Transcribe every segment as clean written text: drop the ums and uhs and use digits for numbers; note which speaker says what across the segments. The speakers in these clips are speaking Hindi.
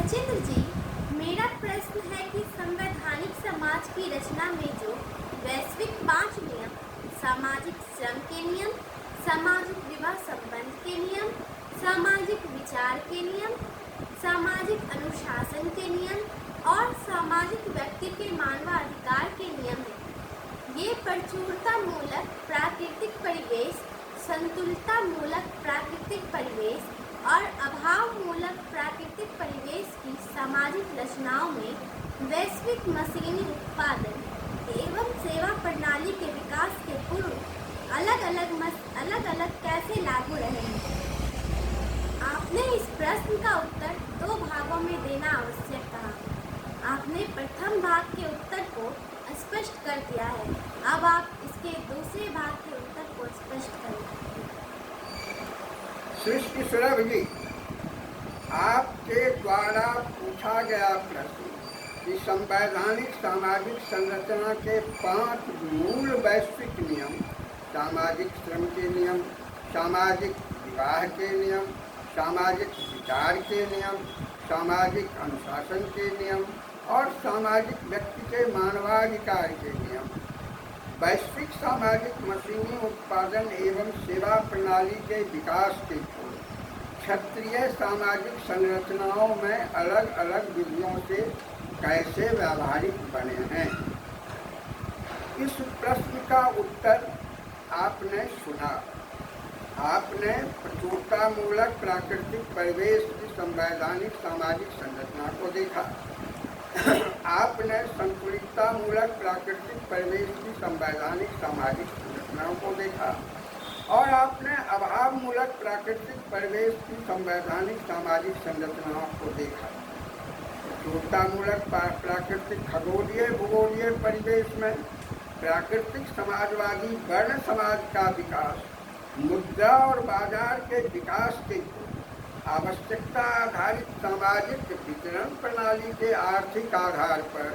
Speaker 1: सचिंद्र जी, मेरा प्रश्न है कि संवैधानिक समाज की रचना में जो वैश्विक 5 नियम, सामाजिक श्रम के नियम, सामाजिक विवाह संबंध के नियम, सामाजिक विचार के नियम, सामाजिक अनुशासन के नियम और सामाजिक व्यक्ति के मानवाधिकार के नियम है, ये प्रचुरता मूलक प्राकृतिक परिवेश, संतुलिता मूलक प्राकृतिक परिवेश और अभाव मूलक प्राकृतिक परिवेश की सामाजिक रचनाओं में वैश्विक मशीनी उत्पादन एवं सेवा प्रणाली के विकास के पूर्व अलग अलग कैसे लागू रहे हैं? आपने इस प्रश्न का उत्तर 2 भागों में देना आवश्यक कहा। आपने प्रथम भाग के उत्तर को स्पष्ट कर दिया है, अब आप इसके दूसरे भाग के उत्तर को स्पष्ट करें।
Speaker 2: सृष्टि सुरभ जी, आपके द्वारा पूछा गया प्रश्न कि संवैधानिक सामाजिक संरचना के 5 मूल वैश्विक नियम, सामाजिक श्रम के नियम, सामाजिक विवाह के नियम, सामाजिक विचार के नियम, सामाजिक अनुशासन के नियम और सामाजिक व्यक्ति के मानवाधिकार के नियम, वैश्विक सामाजिक मशीनी उत्पादन एवं सेवा प्रणाली के विकास के पूर्व क्षेत्रीय सामाजिक संरचनाओं में अलग अलग विधियों से कैसे व्यावहारिक बने हैं। इस प्रश्न का उत्तर आपने सुना। आपने प्रचुरता मूलक प्राकृतिक परिवेश की संवैधानिक सामाजिक संरचना को देखा। आपने संतुलितता मूलक प्राकृतिक परिवेश की संवैधानिक सामाजिक संरचनाओं को देखा और आपने अभाव मूलक प्राकृतिक परिवेश की संवैधानिक सामाजिक संरचनाओं को देखा। प्रचुरता मूलक प्राकृतिक खगोलीय भूगोलीय परिवेश में प्राकृतिक समाजवादी वर्ण समाज का विकास मुद्रा और बाजार के विकास के आवश्यकता आधारित सामाजिक वितरण प्रणाली के आर्थिक आधार पर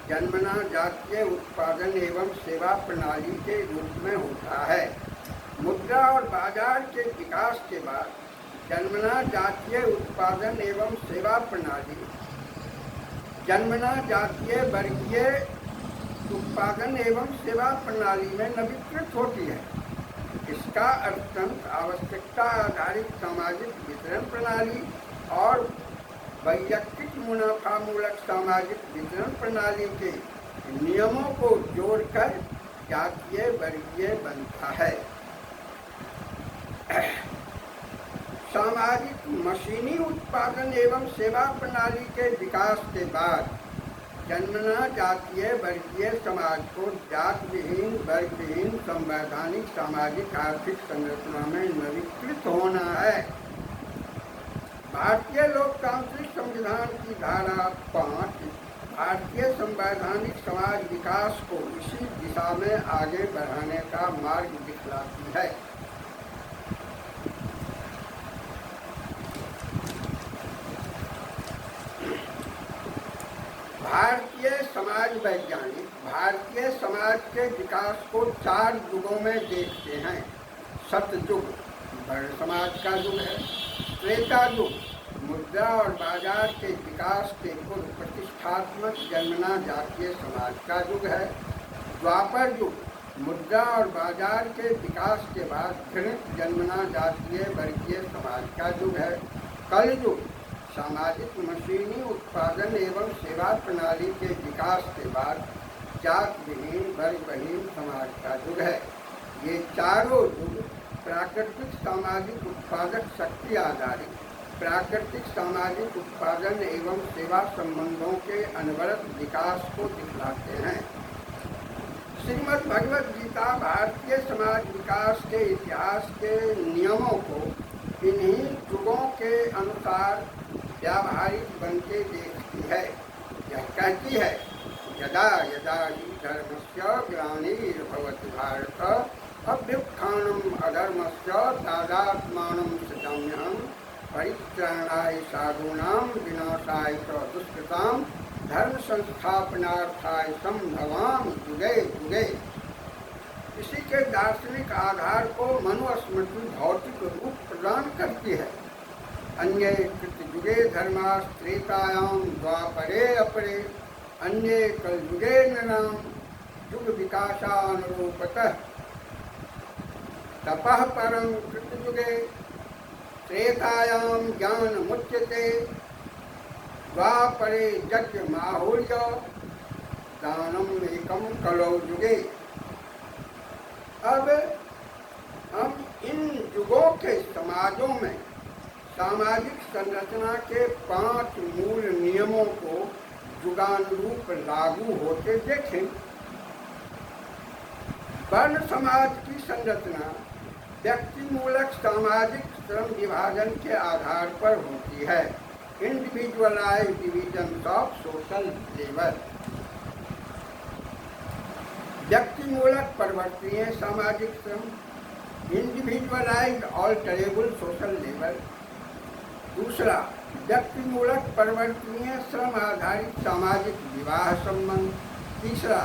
Speaker 2: जन्मना जातीय उत्पादन एवं सेवा प्रणाली के रूप में होता है। मुद्रा और बाजार के विकास के बाद जन्मना जातीय उत्पादन एवं सेवा प्रणाली जन्मना जातीय वर्गीय उत्पादन एवं सेवा प्रणाली में नवीकृत होती है। इसका अत्यंत आवश्यकता आधारित सामाजिक वितरण प्रणाली और वैयक्तिक मुनाफामूलक सामाजिक वितरण प्रणाली के नियमों को जोड़कर जातीय वर्गीय बनता है। सामाजिक मशीनी उत्पादन एवं सेवा प्रणाली के विकास के बाद जन्मना जातीय वर्गीय समाज को जात विहीन वर्ग विहीन संवैधानिक सामाजिक आर्थिक संरचना में नवीकृत होना है। भारतीय लोकतांत्रिक संविधान की धारा 5 भारतीय संवैधानिक समाज विकास को इसी दिशा में आगे बढ़ाने का मार्ग दिखलाती है। भारतीय समाज वैज्ञानिक भारतीय समाज के विकास को 4 युगों में देखते हैं। सतयुग वर्ण समाज का युग है। त्रेता युग मुद्रा और बाजार के विकास के पूर्व प्रतिष्ठात्मक जन्मना जातीय समाज का युग है। द्वापर युग मुद्रा और बाजार के विकास के बाद घृणित जन्मना जातीय वर्गीय समाज का युग है। कलयुग सामाजिक मशीनी उत्पादन एवं सेवा प्रणाली के विकास के बाद जात विहीन वर्ग विहीन समाज का युग है। ये चारों युग प्राकृतिक सामाजिक उत्पादक शक्ति आधारित प्राकृतिक सामाजिक उत्पादन एवं सेवा संबंधों के अनवरत विकास को दिखलाते हैं। श्रीमद् भगवद गीता भारतीय समाज विकास के इतिहास के नियमों को इन्हीं युगों के अनुसार व्यावहारिक बनते देखती है। यह कहती है, यदा यदा हि धर्मस्य ग्लानिर्भवति भारत अभ्युत्थानम् अधर्मस्य तदात्मानं सृजाम्यहम् परित्राणाय साधूनां विनाशाय च दुष्कृतां धर्म संस्थापनार्थाय संभवामि युगे युगे। इसी के दार्शनिक आधार को मनुस्मृति भौतिक रूप प्रदान करती है। अन्ये कृतयुगे धर्मास्त्रेतायां द्वापरे अपरे अन्ये कलयुगे नृणां युग विकासानुरूपतः तपः परं कृतयुगे त्रेतायां ज्ञानमुच्यते द्वापरे यज्ञमाहुर्य दानम एकम कलौ युगे। अब हम इन युगों के समाजों में सामाजिक संरचना के 5 मूल नियमों को युगानुरूप लागू होते देखें। वर्ण समाज की संरचना व्यक्ति मूलक सामाजिक श्रम विभाजन के आधार पर होती है। Individualised division of social labour. व्यक्ति मूलक परिवर्तनीय सामाजिक श्रम इंडिविजुअलाइज्ड ऑल्टरेबल सोशल लेबर। दूसरा, व्यक्ति मूलक परिवर्तनीय श्रम आधारित सामाजिक विवाह संबंध। तीसरा,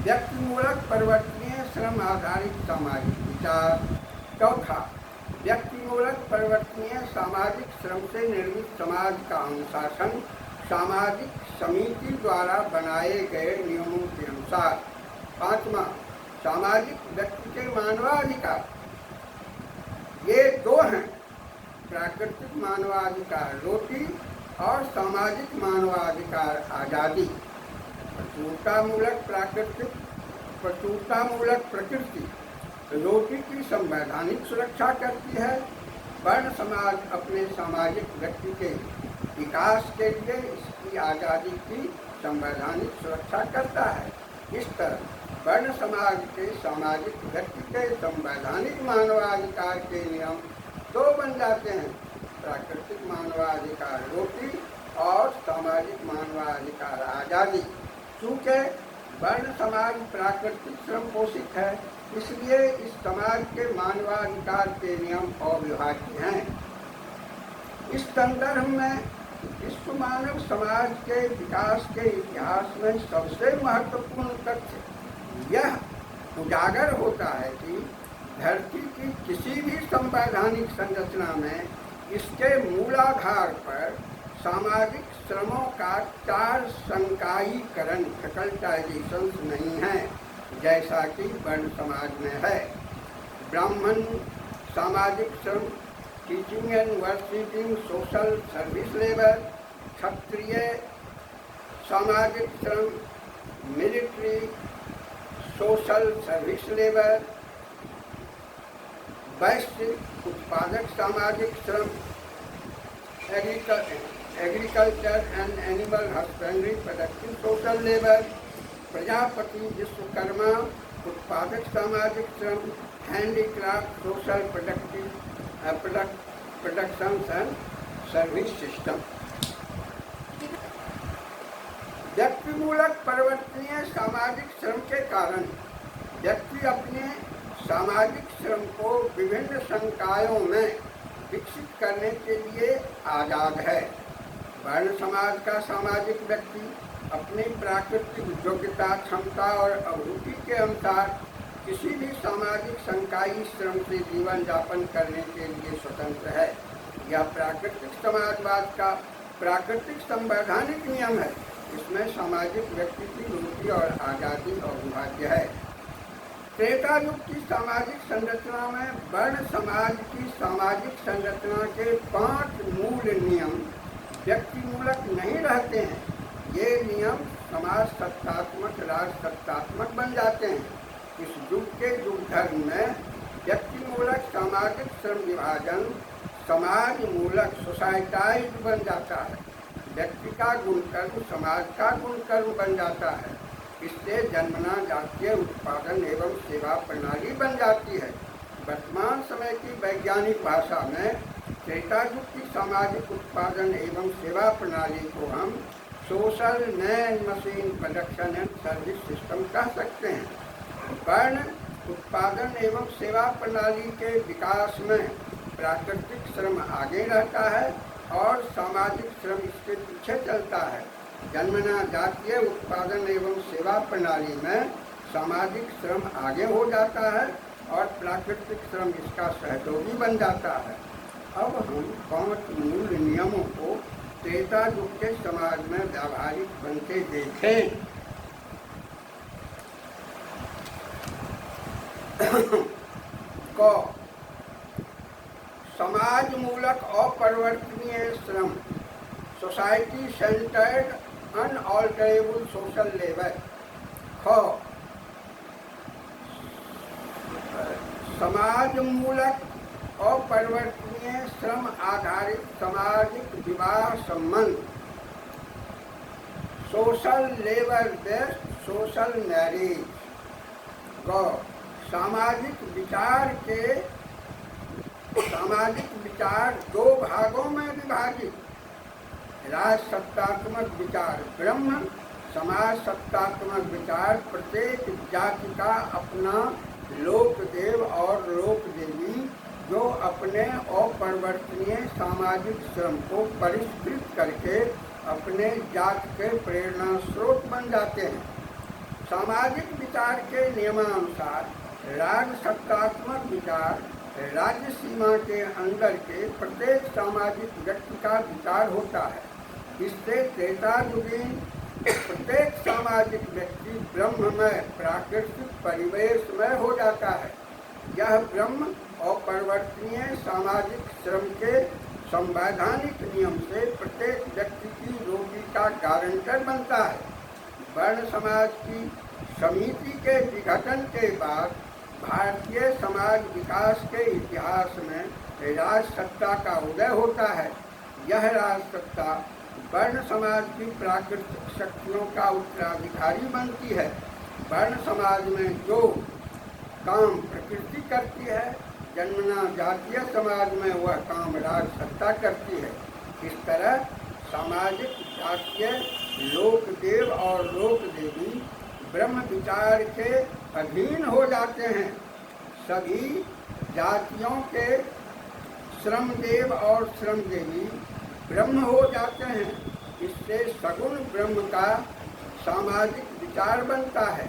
Speaker 2: व्यक्ति मूलक परिवर्तनीय श्रम आधारित सामाजिक विचार। चौथा, व्यक्ति मूलक परिवर्तनीय सामाजिक श्रम से निर्मित समाज का अनुशासन सामाजिक समिति द्वारा बनाए गए नियमों के अनुसार। पांचवा, सामाजिक व्यक्ति के मानवाधिकार। ये 2 हैं, प्राकृतिक मानवाधिकार रोटी और सामाजिक मानवाधिकार आज़ादी। प्रचुरतामूलक प्रकृति रोटी की संवैधानिक सुरक्षा करती है। वर्ण समाज अपने सामाजिक व्यक्ति के विकास के लिए इसकी आज़ादी की संवैधानिक सुरक्षा करता है। इस तरह वर्ण समाज के सामाजिक व्यक्ति के संवैधानिक मानवाधिकार के नियम 2 बन जाते हैं, प्राकृतिक मानवाधिकार रोटी और सामाजिक मानवाधिकार आज़ादी। चूँकि वर्ण समाज प्राकृतिक श्रम पोषित है, इसलिए इस समाज के मानवाधिकार के नियम अविभाज्य हैं। इस संदर्भ में विश्व मानव समाज के विकास के इतिहास में सबसे महत्वपूर्ण तथ्य यह उजागर होता है कि धरती की किसी भी संवैधानिक संरचना में इसके मूलाधार पर सामाजिक श्रमों का 4 संकायीकरण फैकल्टाइजेशंस नहीं है, जैसा कि वर्ण समाज में है। ब्राह्मण सामाजिक श्रम teaching and worshipping social service labour. क्षत्रिय सामाजिक श्रम मिलिट्री सोशल सर्विस लेबर। वैश्य उत्पादक सामाजिक श्रम agriculture and animal husbandry productive social labour. Prajapati Vishwakarma उत्पादक सामाजिक श्रम handicraft social production and service system. व्यक्ति मूलक परिवर्तनीय सामाजिक श्रम के कारण व्यक्ति अपने सामाजिक श्रम को विभिन्न संकायों में विकसित करने के लिए आज़ाद है। वर्ण समाज का सामाजिक व्यक्ति अपनी प्राकृतिक योग्यता, क्षमता और अभिरुचि के अनुसार किसी भी सामाजिक संकायी श्रम से जीवन यापन करने के लिए स्वतंत्र है। यह प्राकृतिक समाजवाद का प्राकृतिक संवैधानिक नियम है। इसमें सामाजिक व्यक्ति की रुचि और आज़ादी अविभाज्य है। त्रेता युग की सामाजिक संरचना में वर्ण समाज की सामाजिक संरचना के 5 मूल नियम व्यक्ति मूलक नहीं रहते हैं। ये नियम समाज सत्तात्मक, राष्ट्र सत्तात्मक बन जाते हैं। इस युग के युग धर्म में व्यक्ति मूलक सामाजिक श्रम विभाजन समाज मूलक सोसाइटाइज बन जाता है। व्यक्ति का गुणकर्म समाज का गुणकर्म बन जाता है। इससे जन्मना जातीय उत्पादन एवं सेवा प्रणाली बन जाती है। वर्तमान समय की वैज्ञानिक भाषा में त्रेता युग की सामाजिक उत्पादन एवं सेवा प्रणाली को हम social man machine production and service system कह सकते हैं। वर्ण उत्पादन एवं सेवा प्रणाली के विकास में प्राकृतिक श्रम आगे रहता है और सामाजिक श्रम इसके पीछे चलता है। जन्मना जातीय उत्पादन एवं सेवा प्रणाली में सामाजिक श्रम आगे हो जाता है और प्राकृतिक श्रम इसका सहयोगी बन जाता है। अब हम 5 मूल नियमों को त्रेता युग के समाज में व्यावहारिक बनते देखें। क समाज मूलक अपरिवर्तनीय श्रम, society centred unalterable social labour. ख समाज मूलक अपरिवर्तनीय श्रम आधारित सामाजिक विवाह संबंध, social labour based social marriage. ग सामाजिक विचार 2 भागों में विभाजित, राजसत्तात्मक विचार ब्रह्म, समाज सत्तात्मक विचार प्रत्येक जाति का अपना लोकदेव और लोकदेवी, जो अपने अपरिवर्तनीय सामाजिक श्रम को परिष्कृत करके अपने जाति के प्रेरणा स्रोत बन जाते हैं। सामाजिक विचार के नियमानुसार राजसत्तात्मक विचार राज्य सीमा के अंदर के प्रत्येक सामाजिक व्यक्ति का विचार होता है। इससे त्रेतायुगीन प्रत्येक सामाजिक व्यक्ति ब्रह्ममय प्राकृतिक परिवेश में हो जाता है। यह ब्रह्म और परिवर्तनीय सामाजिक श्रम के संवैधानिक नियम से प्रत्येक व्यक्ति की रोटी का गारंटर बनता है। वर्ण समाज की समिति के विघटन के बाद भारतीय समाज विकास के इतिहास में राजसत्ता का उदय होता है। यह राजसत्ता वर्ण समाज की प्राकृतिक शक्तियों का उत्तराधिकारी बनती है। वर्ण समाज में जो काम प्रकृति करती है, जन्मना जातीय समाज में वह काम राजसत्ता करती है। इस तरह सामाजिक जातीय लोकदेव और लोकदेवी ब्रह्म विचार के अधीन हो जाते हैं। सभी जातियों के श्रमदेव और श्रमदेवी ब्रह्म हो जाते हैं। इससे सगुण ब्रह्म का सामाजिक विचार बनता है।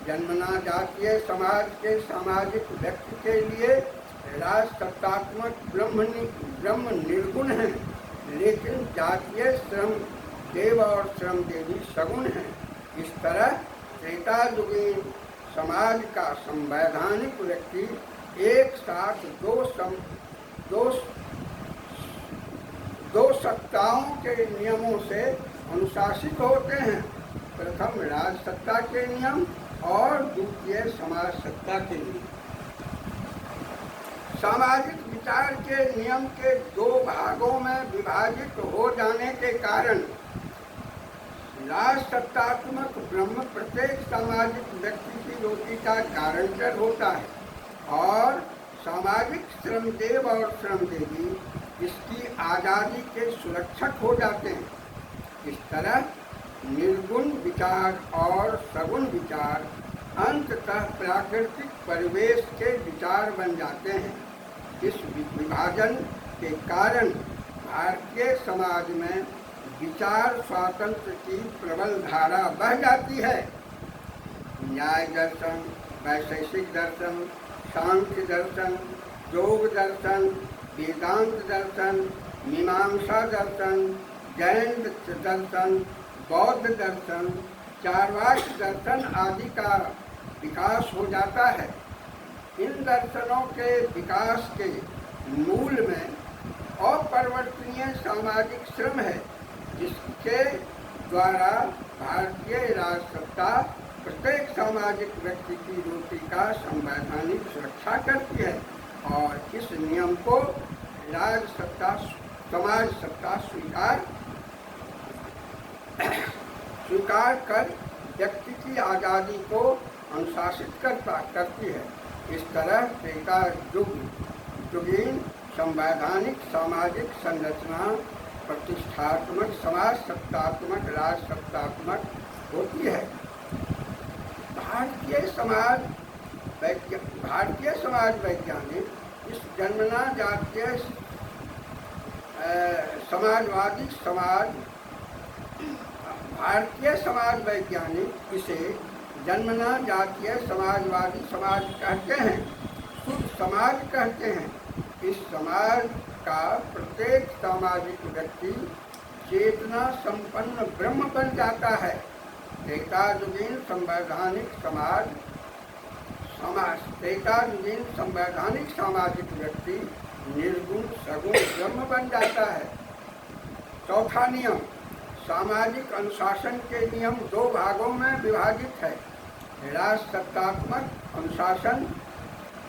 Speaker 2: जन्मना जातीय समाज के सामाजिक व्यक्ति के लिए राजसत्तात्मक ब्रह्म निर्गुण है, लेकिन जातीय श्रम देव और श्रम देवी सगुण हैं। इस तरह त्रेतायुगीन समाज का संवैधानिक व्यक्ति एक साथ दो सत्ताओं के नियमों से अनुशासित होते हैं। प्रथम राजसत्ता के नियम और द्वितीय समाज सत्ता के नियम। सामाजिक विचार के नियम के 2 भागों में विभाजित हो जाने के कारण राजसत्तात्मक ब्रह्म प्रत्येक सामाजिक व्यक्ति की रोटी का गारंटर होता है और सामाजिक श्रमदेव और श्रमदेवी इसकी आज़ादी के सुरक्षक हो जाते हैं। इस तरह निर्गुण विचार और सगुण विचार अंततः प्राकृतिक परिवेश के विचार बन जाते हैं। इस विभाजन के कारण भारतीय समाज में विचार स्वातंत्र की प्रबल धारा बह जाती है। न्याय दर्शन, वैशेषिक दर्शन, सांख्य दर्शन, योग दर्शन, वेदांत दर्शन, मीमांसा दर्शन, जैन दर्शन, बौद्ध दर्शन, चार्वाक दर्शन आदि का विकास हो जाता है। इन दर्शनों के विकास के मूल में अपरिवर्तनीय सामाजिक श्रम है, जिसके द्वारा भारतीय राजसत्ता प्रत्येक सामाजिक व्यक्ति की रोटी का संवैधानिक सुरक्षा करती है और इस नियम को राजसत्ता समाज सत्ता स्वीकार कर व्यक्ति की आज़ादी को अनुशासित करती है। इस तरह त्रेतायुगीन संवैधानिक सामाजिक संरचना प्रतिष्ठात्मक समाज सत्तात्मक राजसत्तात्मक होती है। भारतीय समाज वैज्ञानिक इस जन्मना जातीय समाजवादी समाज भारतीय समाज वैज्ञानिक इसे जन्मना जातीय समाजवादी समाज कहते हैं, शुद्ध समाज कहते हैं। इस समाज का प्रत्येक सामाजिक व्यक्ति चेतना संपन्न ब्रह्म बन जाता है। त्रेतायुगीन संवैधानिक त्रेतायुगीन संवैधानिक सामाजिक व्यक्ति निर्गुण सगुण ब्रह्म बन जाता है। चौथा नियम, सामाजिक अनुशासन के नियम दो भागों में विभाजित है। राजसत्तात्मक अनुशासन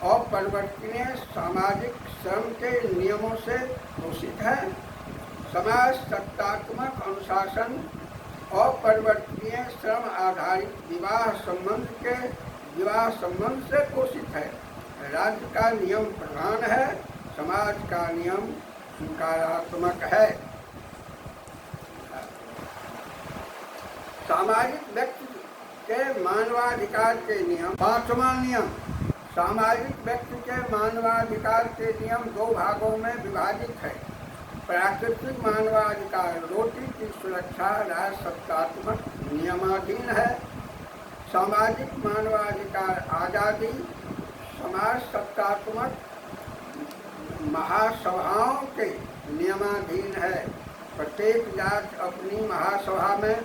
Speaker 2: अपरिवर्तनीय सामाजिक श्रम के नियमों से पोषित है। समाज सत्तात्मक अनुशासन अपरिवर्तनीय श्रम आधारित विवाह संबंध से पोषित है। राज्य का नियम प्रधान है, समाज का नियम स्वीकारात्मक है। सामाजिक व्यक्ति के मानवाधिकार के नियम। पांचवा नियम, सामाजिक व्यक्ति के मानवाधिकार के नियम दो भागों में विभाजित है। प्राकृतिक मानवाधिकार रोटी की सुरक्षा राजसत्तात्मक नियमाधीन है। सामाजिक मानवाधिकार आज़ादी समाज सत्तात्मक महासभाओं के नियमाधीन है। प्रत्येक जात अपनी महासभा में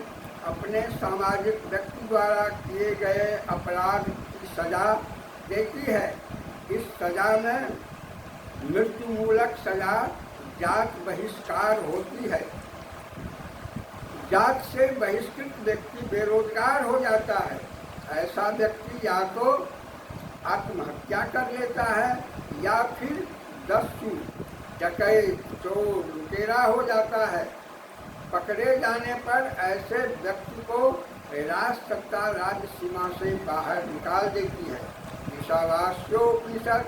Speaker 2: अपने सामाजिक व्यक्ति द्वारा किए गए अपराध की सजा देती है। इस सजा में मृत्युमूलक सजा जात बहिष्कार होती है। जात से बहिष्कृत व्यक्ति बेरोजगार हो जाता है। ऐसा व्यक्ति या तो आत्महत्या कर लेता है या फिर दस्यु डकैत चोर लुटेरा हो जाता है। पकड़े जाने पर ऐसे व्यक्ति को राजसत्ता राज्य सीमा से बाहर निकाल देती है। ईशावास्योपनिषद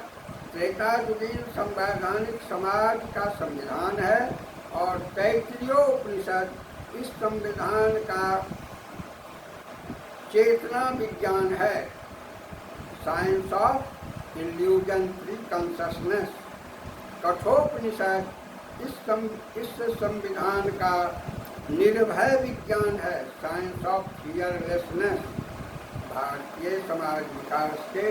Speaker 2: त्रेतायुगीन संवैधानिक समाज का संविधान है और तैत्तिरीयोपनिषद इस संविधान का चेतना विज्ञान है। Science of illusionary consciousness. Kathopanishad इस संविधान का निर्भय विज्ञान है। Science of fearlessness. Bharatiya Samaj विकास के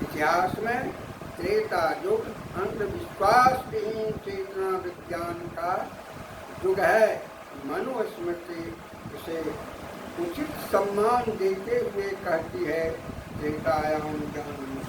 Speaker 2: इतिहास में त्रेता युग अंधविश्वास विहीन चेतना विज्ञान का युग है। मनुस्मृति इसे उचित सम्मान देते हुए कहती है त्रेतायाम ज्ञान